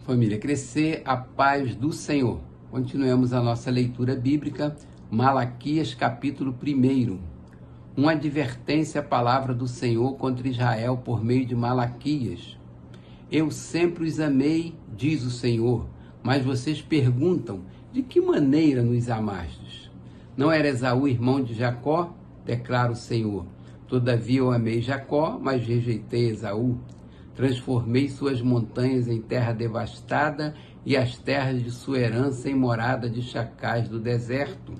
Família Crescer, a paz do Senhor. Continuemos a nossa leitura bíblica, Malaquias capítulo 1. Uma advertência à palavra do Senhor contra Israel por meio de Malaquias. Eu sempre os amei, diz o Senhor, mas vocês perguntam, de que maneira nos amastes? Não era Esaú irmão de Jacó? Declara o Senhor. Todavia eu amei Jacó, mas rejeitei Esaú. Transformei suas montanhas em terra devastada e as terras de sua herança em morada de chacais do deserto.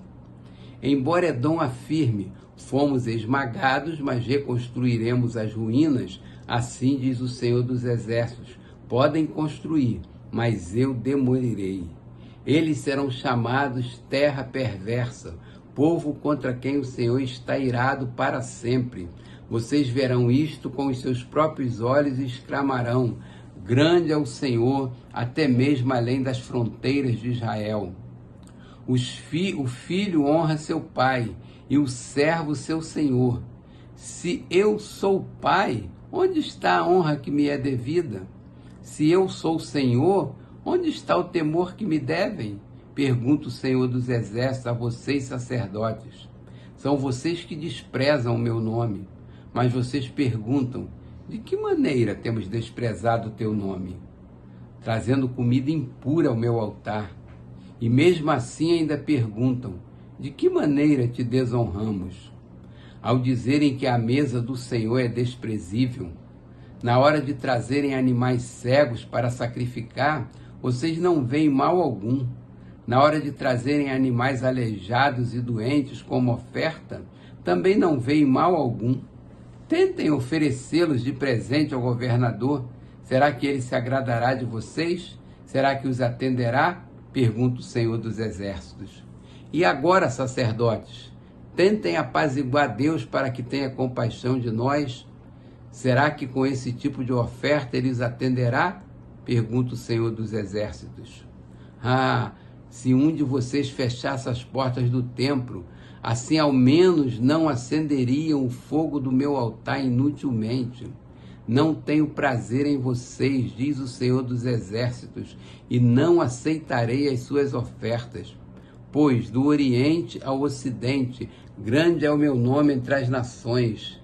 Embora Edom afirme, fomos esmagados, mas reconstruiremos as ruínas, assim diz o Senhor dos Exércitos. Podem construir, mas eu demolirei. Eles serão chamados terra perversa, povo contra quem o Senhor está irado para sempre. Vocês verão isto com os seus próprios olhos e exclamarão, grande é o Senhor, até mesmo além das fronteiras de Israel. O filho honra seu pai e o servo seu senhor. Se eu sou pai, onde está a honra que me é devida? Se eu sou Senhor, onde está o temor que me devem? Pergunta o Senhor dos Exércitos a vocês, sacerdotes. São vocês que desprezam o meu nome. Mas vocês perguntam, de que maneira temos desprezado o teu nome? Trazendo comida impura ao meu altar. E mesmo assim ainda perguntam, de que maneira te desonramos? Ao dizerem que a mesa do Senhor é desprezível, na hora de trazerem animais cegos para sacrificar, vocês não veem mal algum. Na hora de trazerem animais aleijados e doentes como oferta, também não veem mal algum. Tentem oferecê-los de presente ao governador. Será que ele se agradará de vocês? Será que os atenderá? Pergunta o Senhor dos Exércitos. E agora, sacerdotes, tentem apaziguar Deus para que tenha compaixão de nós. Será que com esse tipo de oferta ele os atenderá? Pergunta o Senhor dos Exércitos. Se um de vocês fechasse as portas do templo, assim ao menos não acenderiam o fogo do meu altar inutilmente. Não tenho prazer em vocês, diz o Senhor dos Exércitos, e não aceitarei as suas ofertas. Pois do Oriente ao Ocidente, grande é o meu nome entre as nações.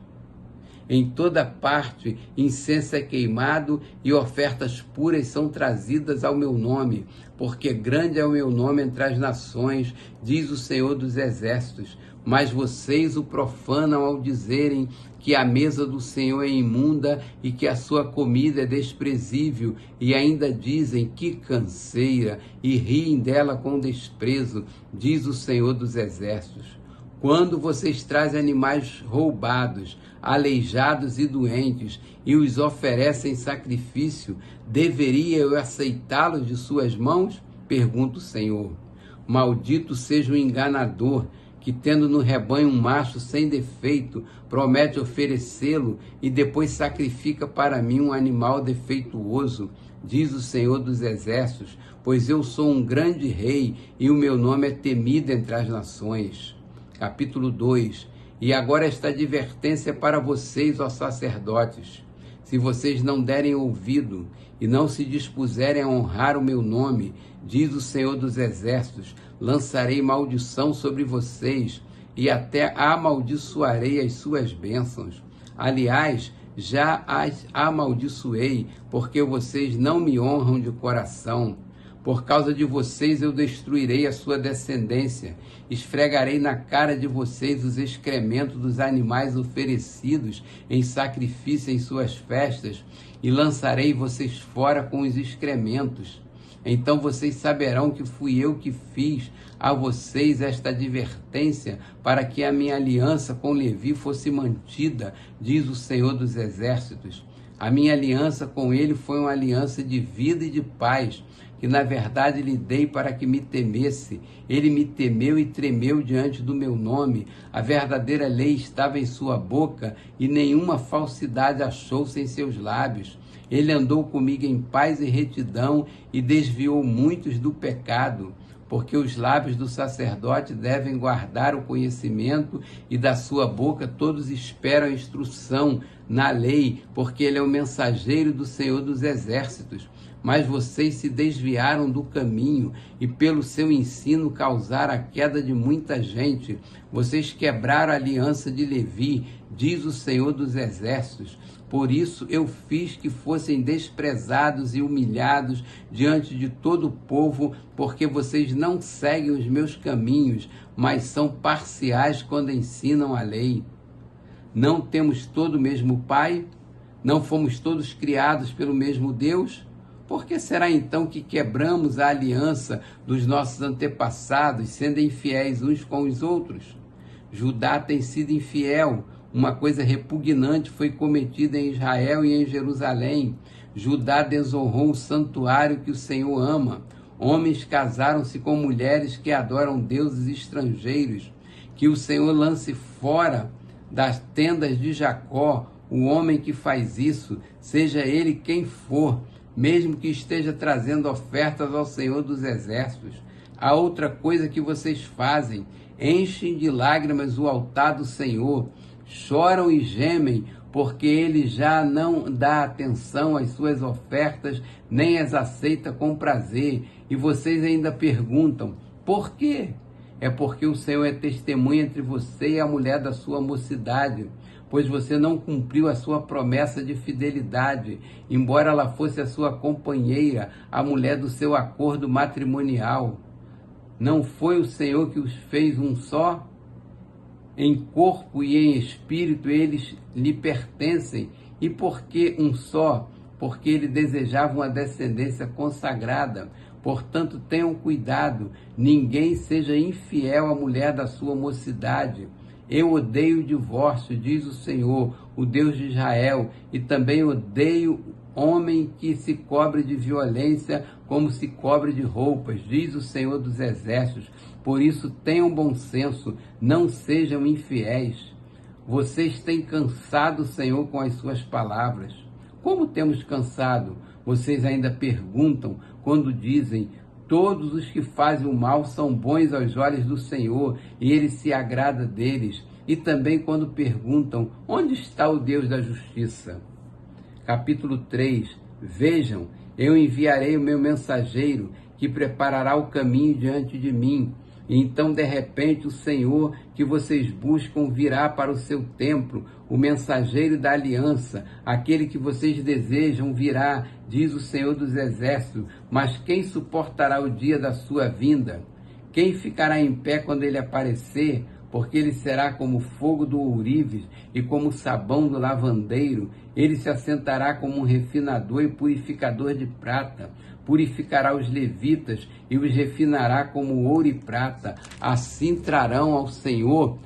Em toda parte, incenso é queimado e ofertas puras são trazidas ao meu nome, porque grande é o meu nome entre as nações, diz o Senhor dos Exércitos. Mas vocês o profanam ao dizerem que a mesa do Senhor é imunda e que a sua comida é desprezível, e ainda dizem que canseira, e riem dela com desprezo, diz o Senhor dos Exércitos. Quando vocês trazem animais roubados, aleijados e doentes, e os oferecem sacrifício, deveria eu aceitá-los de suas mãos? Pergunta o Senhor. Maldito seja o enganador, que tendo no rebanho um macho sem defeito, promete oferecê-lo e depois sacrifica para mim um animal defeituoso, diz o Senhor dos Exércitos, pois eu sou um grande rei e o meu nome é temido entre as nações. Capítulo 2. E agora esta advertência para vocês, ó sacerdotes. Se vocês não derem ouvido e não se dispuserem a honrar o meu nome, diz o Senhor dos Exércitos, lançarei maldição sobre vocês e até amaldiçoarei as suas bênçãos. Aliás, já as amaldiçoei, porque vocês não me honram de coração. Por causa de vocês eu destruirei a sua descendência, esfregarei na cara de vocês os excrementos dos animais oferecidos em sacrifício em suas festas, e lançarei vocês fora com os excrementos. Então vocês saberão que fui eu que fiz a vocês esta advertência, para que a minha aliança com Levi fosse mantida, diz o Senhor dos Exércitos. A minha aliança com ele foi uma aliança de vida e de paz, que na verdade lhe dei para que me temesse. Ele me temeu e tremeu diante do meu nome. A verdadeira lei estava em sua boca e nenhuma falsidade achou-se em seus lábios. Ele andou comigo em paz e retidão e desviou muitos do pecado. porque os lábios do sacerdote devem guardar o conhecimento e da sua boca todos esperam a instrução, na lei, porque ele é o mensageiro do Senhor dos Exércitos. Mas vocês se desviaram do caminho e pelo seu ensino causaram a queda de muita gente. Vocês quebraram a aliança de Levi, diz o Senhor dos Exércitos. Por isso eu fiz que fossem desprezados e humilhados diante de todo o povo, porque vocês não seguem os meus caminhos, mas são parciais quando ensinam a lei. Não temos todo o mesmo Pai? Não fomos todos criados pelo mesmo Deus? Por que será então que quebramos a aliança dos nossos antepassados, sendo infiéis uns com os outros? Judá tem sido infiel. Uma coisa repugnante foi cometida em Israel e em Jerusalém. Judá desonrou o santuário que o Senhor ama. Homens casaram-se com mulheres que adoram deuses estrangeiros. Que o Senhor lance fora das tendas de Jacó o homem que faz isso, seja ele quem for, mesmo que esteja trazendo ofertas ao Senhor dos Exércitos. Há outra coisa que vocês fazem: enchem de lágrimas o altar do Senhor, choram e gemem, porque ele já não dá atenção às suas ofertas, nem as aceita com prazer. E vocês ainda perguntam: por quê? É porque o Senhor é testemunha entre você e a mulher da sua mocidade, pois você não cumpriu a sua promessa de fidelidade, embora ela fosse a sua companheira, a mulher do seu acordo matrimonial. Não foi o Senhor que os fez um só? Em corpo e em espírito eles lhe pertencem. E por que um só? Porque ele desejava uma descendência consagrada. Portanto, tenham cuidado, ninguém seja infiel à mulher da sua mocidade. Eu odeio o divórcio, diz o Senhor, o Deus de Israel, e também odeio homem que se cobre de violência como se cobre de roupas, diz o Senhor dos Exércitos. Por isso, tenham bom senso, não sejam infiéis. Vocês têm cansado o Senhor com as suas palavras. Como temos cansado? Vocês ainda perguntam quando dizem: todos os que fazem o mal são bons aos olhos do Senhor e ele se agrada deles. E também quando perguntam: onde está o Deus da justiça? Capítulo 3. Vejam, eu enviarei o meu mensageiro, que preparará o caminho diante de mim. E então, de repente, o Senhor que vocês buscam virá para o seu templo, o mensageiro da aliança, aquele que vocês desejam virá, diz o Senhor dos Exércitos. Mas quem suportará o dia da sua vinda? Quem ficará em pé quando ele aparecer? Porque ele será como fogo do ourives e como sabão do lavandeiro. Ele se assentará como um refinador e purificador de prata. Purificará os levitas e os refinará como ouro e prata. Assim trarão ao Senhor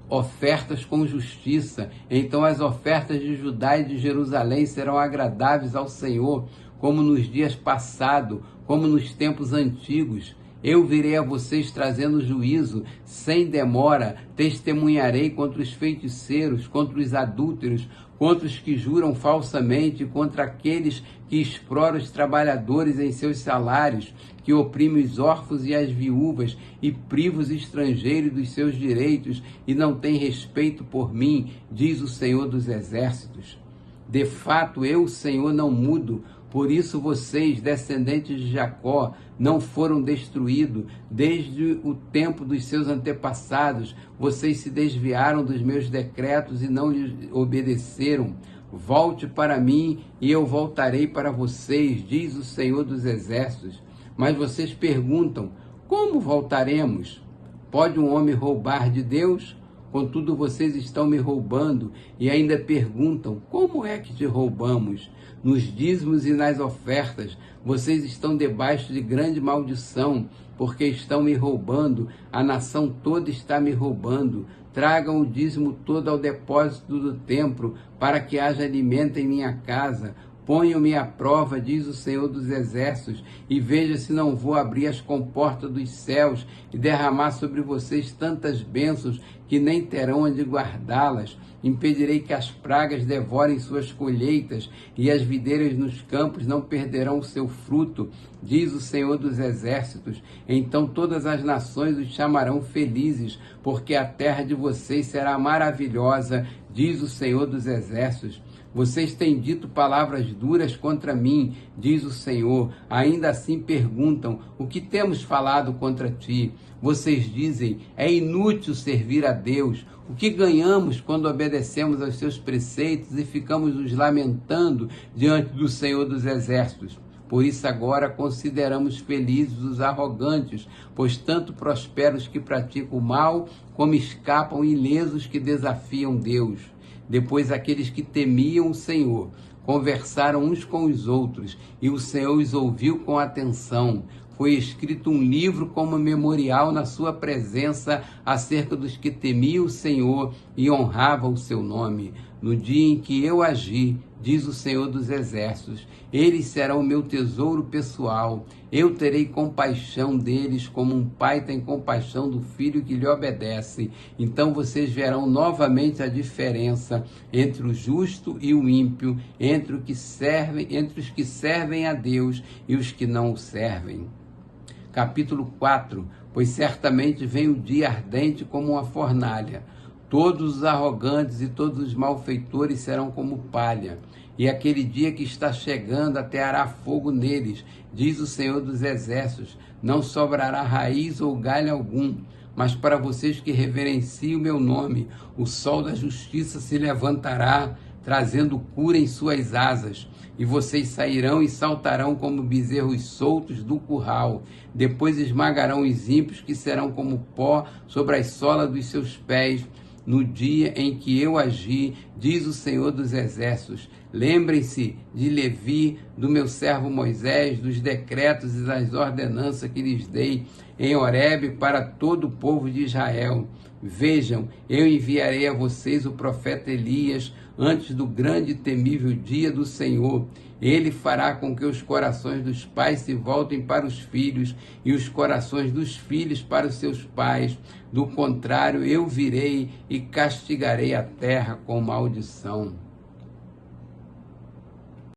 ofertas com justiça. Então as ofertas de Judá e de Jerusalém serão agradáveis ao Senhor, como nos dias passados, como nos tempos antigos. Eu virei a vocês trazendo juízo, sem demora, testemunharei contra os feiticeiros, contra os adúlteros, contra os que juram falsamente, contra aqueles que exploram os trabalhadores em seus salários, que oprimem os órfãos e as viúvas, e privam os estrangeiros dos seus direitos, e não têm respeito por mim, diz o Senhor dos Exércitos. De fato, eu, o Senhor, não mudo. Por isso vocês, descendentes de Jacó, não foram destruídos. Desde o tempo dos seus antepassados, vocês se desviaram dos meus decretos e não lhes obedeceram. Volte para mim e eu voltarei para vocês, diz o Senhor dos Exércitos. Mas vocês perguntam: como voltaremos? Pode um homem roubar de Deus? Contudo, vocês estão me roubando e ainda perguntam: como é que te roubamos? Nos dízimos e nas ofertas, vocês estão debaixo de grande maldição, porque estão me roubando, a nação toda está me roubando. Tragam o dízimo todo ao depósito do templo, para que haja alimento em minha casa. Ponham-me à prova, diz o Senhor dos Exércitos, e veja se não vou abrir as comportas dos céus e derramar sobre vocês tantas bênçãos que nem terão onde guardá-las. Impedirei que as pragas devorem suas colheitas e as videiras nos campos não perderão o seu fruto, diz o Senhor dos Exércitos. Então todas as nações os chamarão felizes, porque a terra de vocês será maravilhosa, diz o Senhor dos Exércitos. Vocês têm dito palavras duras contra mim, diz o Senhor. Ainda assim perguntam, o que temos falado contra ti? Vocês dizem, é inútil servir a Deus. O que ganhamos quando obedecemos aos seus preceitos e ficamos nos lamentando diante do Senhor dos Exércitos? Por isso agora consideramos felizes os arrogantes, pois tanto prosperam os que praticam o mal, como escapam ilesos que desafiam Deus. Depois aqueles que temiam o Senhor conversaram uns com os outros, e o Senhor os ouviu com atenção. Foi escrito um livro como memorial na sua presença acerca dos que temiam o Senhor e honravam o seu nome. No dia em que eu agi, diz o Senhor dos Exércitos, eles serão o meu tesouro pessoal. Eu terei compaixão deles como um pai tem compaixão do filho que lhe obedece. Então vocês verão novamente a diferença entre o justo e o ímpio, entre os que servem a Deus e os que não o servem. Capítulo 4. Pois certamente vem o dia ardente como uma fornalha. Todos os arrogantes e todos os malfeitores serão como palha. E aquele dia que está chegando ateará fogo neles, diz o Senhor dos Exércitos. Não sobrará raiz ou galho algum. Mas para vocês que reverenciam o meu nome, o sol da justiça se levantará, trazendo cura em suas asas. E vocês sairão e saltarão como bezerros soltos do curral. Depois esmagarão os ímpios, que serão como pó sobre as solas dos seus pés, no dia em que eu agi, diz o Senhor dos Exércitos. Lembrem-se de Levi, do meu servo Moisés, dos decretos e das ordenanças que lhes dei em Horebe para todo o povo de Israel. Vejam, eu enviarei a vocês o profeta Elias antes do grande e temível dia do Senhor. Ele fará com que os corações dos pais se voltem para os filhos e os corações dos filhos para os seus pais. Do contrário, eu virei e castigarei a terra com maldição.